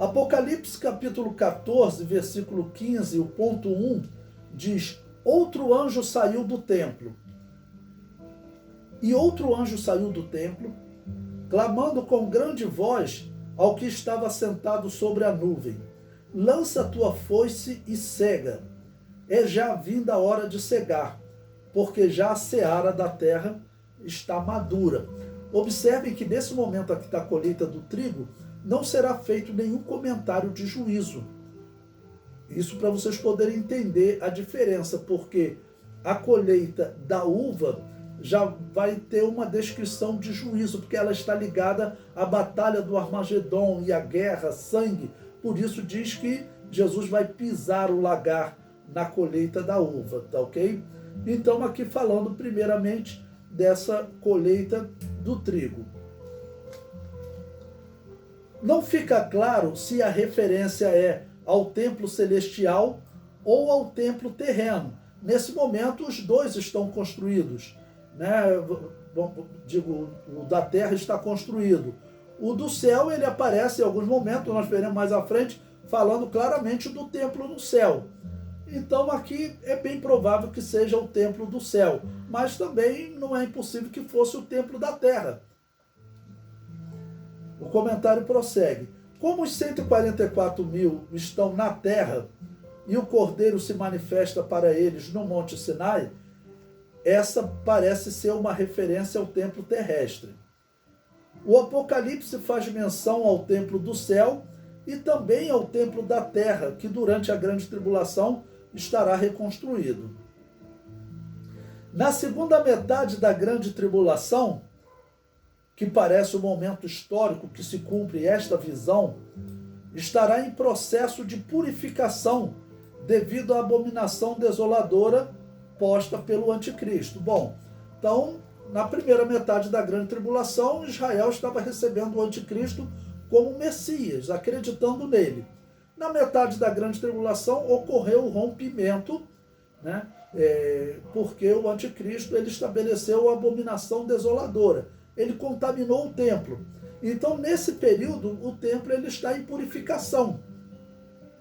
Apocalipse capítulo 14, versículo 15, o ponto 1, diz: outro anjo saiu do templo. E outro anjo saiu do templo, clamando com grande voz ao que estava sentado sobre a nuvem: lança a tua foice e cega. É já vinda a hora de cegar, porque já a seara da terra está madura. Observem que nesse momento aqui da colheita do trigo, não será feito nenhum comentário de juízo. Isso para vocês poderem entender a diferença, porque a colheita da uva já vai ter uma descrição de juízo, porque ela está ligada à batalha do Armagedon e à guerra, sangue. Por isso diz que Jesus vai pisar o lagar na colheita da uva, tá ok? Então aqui falando primeiramente dessa colheita do trigo. Não fica claro se a referência é ao templo celestial ou ao templo terreno. Nesse momento, os dois estão construídos, né? Digo, o da terra está construído. O do céu, ele aparece em alguns momentos, nós veremos mais à frente, falando claramente do templo no céu. Então, aqui é bem provável que seja o templo do céu, mas também não é impossível que fosse o templo da terra. O comentário prossegue: como os 144 mil estão na terra e o Cordeiro se manifesta para eles no Monte Sinai, essa parece ser uma referência ao templo terrestre. O Apocalipse faz menção ao templo do céu e também ao templo da terra, que durante a grande tribulação estará reconstruído. Na segunda metade da grande tribulação, que parece o momento histórico que se cumpre esta visão, estará em processo de purificação devido à abominação desoladora posta pelo anticristo. Bom, então, na primeira metade da grande tribulação, Israel estava recebendo o anticristo como Messias, acreditando nele. Na metade da grande tribulação ocorreu o rompimento, né? Porque o anticristo ele estabeleceu a abominação desoladora. Ele contaminou o templo. Então, nesse período, o templo ele está em purificação,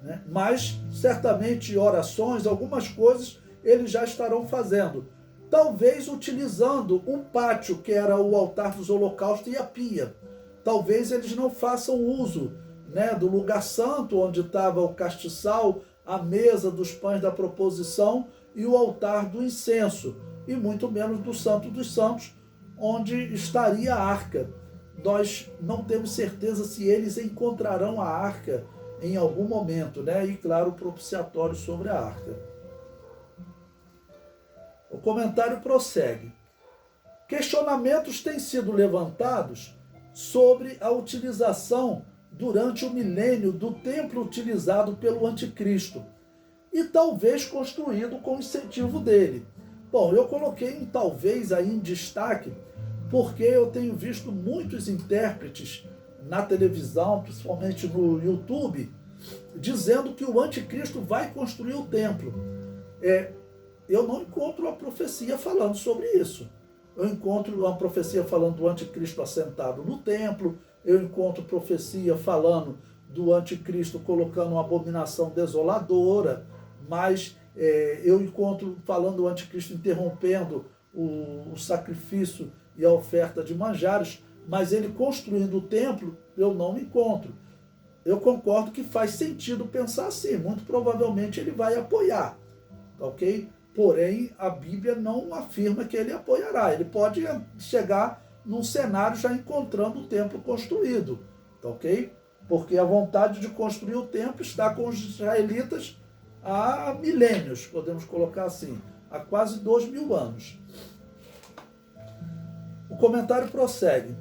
né? Mas, certamente, orações, algumas coisas, eles já estarão fazendo. Talvez utilizando um pátio, que era o altar dos holocaustos e a pia. Talvez eles não façam uso, né, do lugar santo, onde estava o castiçal, a mesa dos pães da proposição e o altar do incenso. E muito menos do Santo dos Santos, onde estaria a arca. Nós não temos certeza se eles encontrarão a arca em algum momento, né? E claro, o propiciatório sobre a arca. O comentário prossegue: questionamentos têm sido levantados sobre a utilização durante o milênio do templo utilizado pelo anticristo e talvez construído com incentivo dele. Bom, eu coloquei um talvez aí em destaque porque eu tenho visto muitos intérpretes na televisão, principalmente no YouTube, dizendo que o anticristo vai construir o templo. Eu não encontro a profecia falando sobre isso. Eu encontro uma profecia falando do anticristo assentado no templo, eu encontro profecia falando do anticristo colocando uma abominação desoladora, mas eu encontro falando do anticristo interrompendo o sacrifício e a oferta de manjares, mas ele construindo o templo, eu não encontro. Eu concordo que faz sentido pensar assim, muito provavelmente ele vai apoiar, ok? Porém, a Bíblia não afirma que ele apoiará. Ele pode chegar num cenário já encontrando o templo construído, tá ok? Porque a vontade de construir o templo está com os israelitas há milênios, podemos colocar assim, há quase 2000 anos. O comentário prossegue: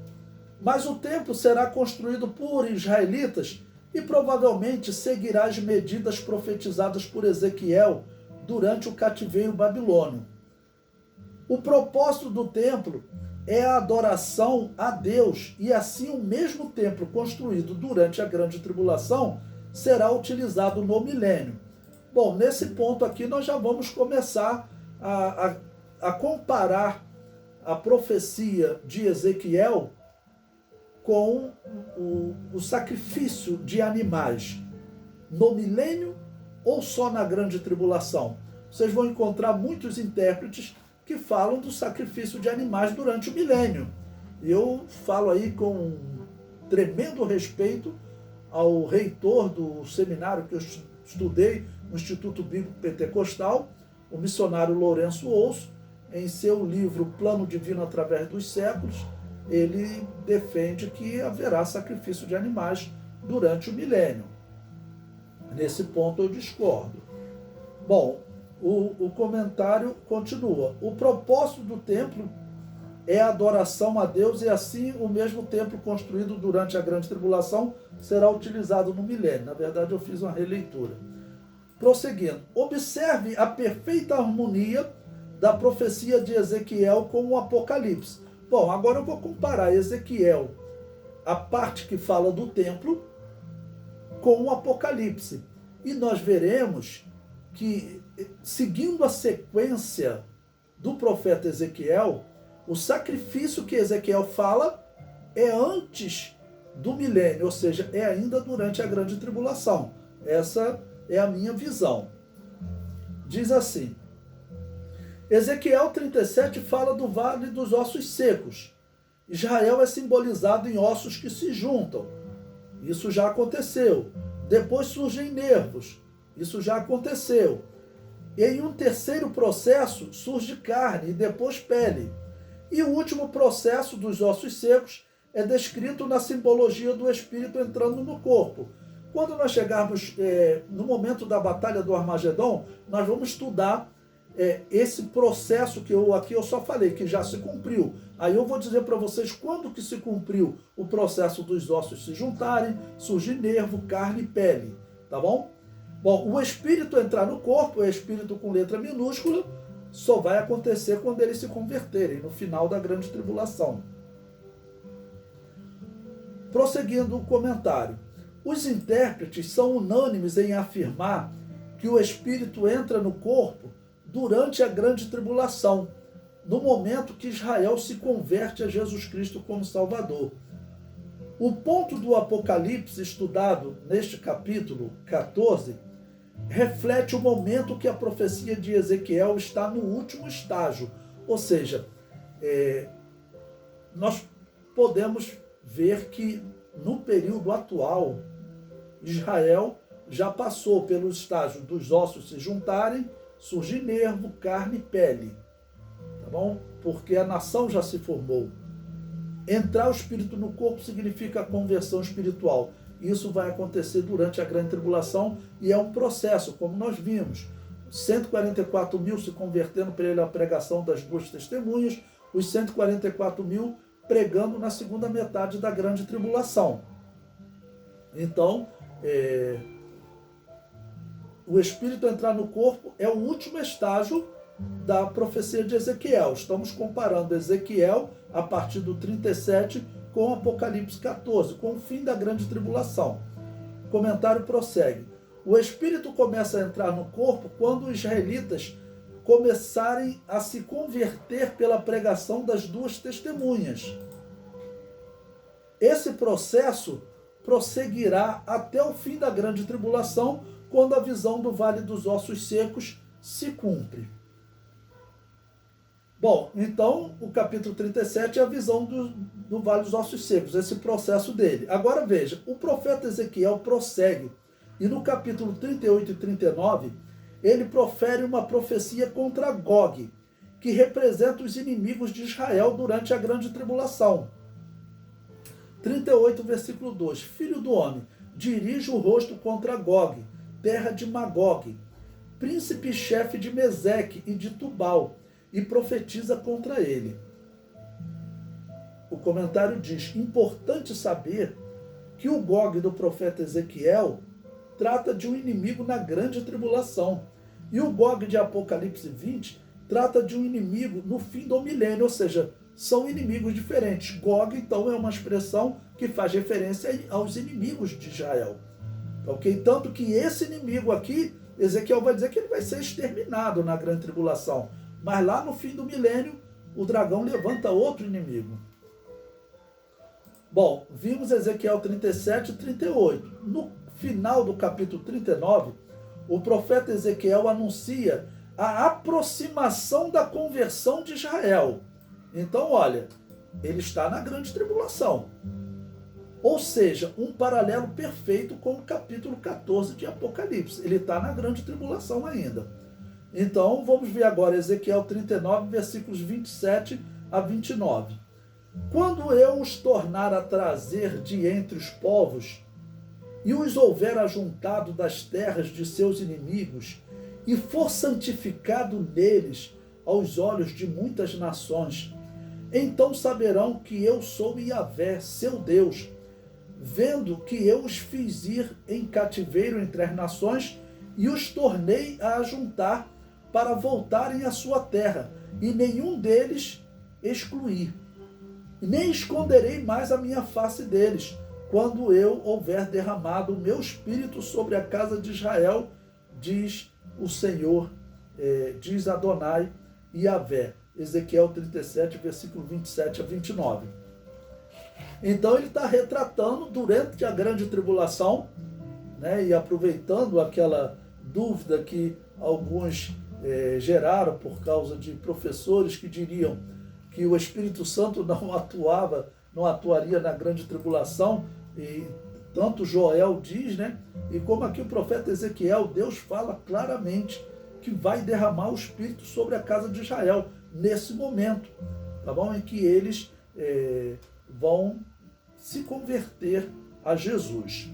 mas o templo será construído por israelitas e provavelmente seguirá as medidas profetizadas por Ezequiel durante o cativeiro babilônio. O propósito do templo é a adoração a Deus, e assim o mesmo templo construído durante a grande tribulação será utilizado no milênio. Bom, nesse ponto aqui nós já vamos começar a comparar a profecia de Ezequiel com o o sacrifício de animais no milênio ou só na grande tribulação? Vocês vão encontrar muitos intérpretes que falam do sacrifício de animais durante o milênio. E eu falo aí com tremendo respeito ao reitor do seminário que eu estudei, no Instituto Bíblico Pentecostal, o missionário Lourenço Ouço. Em seu livro Plano Divino através dos Séculos, ele defende que haverá sacrifício de animais durante o milênio. Nesse ponto eu discordo. Bom, o comentário continua. O propósito do templo é a adoração a Deus e assim o mesmo templo construído durante a grande tribulação será utilizado no milênio. Na verdade, eu fiz uma releitura. Prosseguindo. Observe a perfeita harmonia da profecia de Ezequiel com o Apocalipse. Bom, agora eu vou comparar Ezequiel, a parte que fala do templo, com o Apocalipse. E nós veremos que, seguindo a sequência do profeta Ezequiel, o sacrifício que Ezequiel fala é antes do milênio, ou seja, é ainda durante a grande tribulação. Essa é a minha visão. Diz assim, Ezequiel 37 fala do vale dos ossos secos. Israel é simbolizado em ossos que se juntam. Isso já aconteceu. Depois surgem nervos. Isso já aconteceu. E em um terceiro processo surge carne e depois pele. E o último processo dos ossos secos é descrito na simbologia do espírito entrando no corpo. Quando nós chegarmos no momento da batalha do Armagedon, nós vamos estudar esse processo que aqui eu só falei, que já se cumpriu. Aí eu vou dizer para vocês quando que se cumpriu o processo dos ossos se juntarem, surgir nervo, carne e pele, tá bom? Bom, o espírito entrar no corpo, o espírito com letra minúscula, só vai acontecer quando eles se converterem, no final da grande tribulação. Prosseguindo o comentário. Os intérpretes são unânimes em afirmar que o espírito entra no corpo durante a grande tribulação, no momento que Israel se converte a Jesus Cristo como Salvador. O ponto do Apocalipse estudado neste capítulo 14 reflete o momento que a profecia de Ezequiel está no último estágio, ou seja, nós podemos ver que no período atual, Israel já passou pelo estágio dos ossos se juntarem, surgir nervo, carne e pele, tá bom? Porque a nação já se formou. Entrar o espírito no corpo significa a conversão espiritual. Isso vai acontecer durante a grande tribulação e é um processo, como nós vimos. 144 mil se convertendo pela pregação das duas testemunhas, os 144 mil pregando na segunda metade da grande tribulação. Então, o espírito entrar no corpo é o último estágio da profecia de Ezequiel. Estamos comparando Ezequiel, a partir do 37, com Apocalipse 14, com o fim da grande tribulação. O comentário prossegue. O espírito começa a entrar no corpo quando os israelitas começarem a se converter pela pregação das duas testemunhas. Esse processo prosseguirá até o fim da grande tribulação, quando a visão do Vale dos Ossos Secos se cumpre. Bom, então o capítulo 37 é a visão do Vale dos Ossos Secos, esse processo dele. Agora veja, o profeta Ezequiel prossegue, e no capítulo 38 e 39, ele profere uma profecia contra Gog, que representa os inimigos de Israel durante a grande tribulação. 38, versículo 2. Filho do homem, dirige o rosto contra Gog, terra de Magog, príncipe-chefe de Meseque e de Tubal, e profetiza contra ele. O comentário diz, importante saber que o Gog do profeta Ezequiel trata de um inimigo na grande tribulação, e o Gog de Apocalipse 20 trata de um inimigo no fim do milênio, ou seja, são inimigos diferentes. Gog, então, é uma expressão que faz referência aos inimigos de Israel. Ok? Tanto que esse inimigo aqui, Ezequiel vai dizer que ele vai ser exterminado na grande tribulação. Mas lá no fim do milênio, o dragão levanta outro inimigo. Bom, vimos Ezequiel 37 e 38. No final do capítulo 39, o profeta Ezequiel anuncia a aproximação da conversão de Israel. Então, olha, ele está na grande tribulação. Ou seja, um paralelo perfeito com o capítulo 14 de Apocalipse. Ele está na grande tribulação ainda. Então, vamos ver agora Ezequiel 39, versículos 27 a 29. Quando eu os tornar a trazer de entre os povos, e os houver ajuntado das terras de seus inimigos, e for santificado neles aos olhos de muitas nações, então saberão que eu sou Yahvé, seu Deus, vendo que eu os fiz ir em cativeiro entre as nações e os tornei a ajuntar para voltarem à sua terra, e nenhum deles excluí. Nem esconderei mais a minha face deles, quando eu houver derramado o meu espírito sobre a casa de Israel, diz o Senhor, diz Adonai Yahvé. Ezequiel 37, versículo 27 a 29. Então ele está retratando durante a grande tribulação, né, e aproveitando aquela dúvida que alguns geraram por causa de professores que diriam que o Espírito Santo não atuaria na grande tribulação, e tanto Joel diz, né? E como aqui o profeta Ezequiel, Deus fala claramente que vai derramar o Espírito sobre a casa de Israel nesse momento, tá bom? Em que eles vão se converter a Jesus.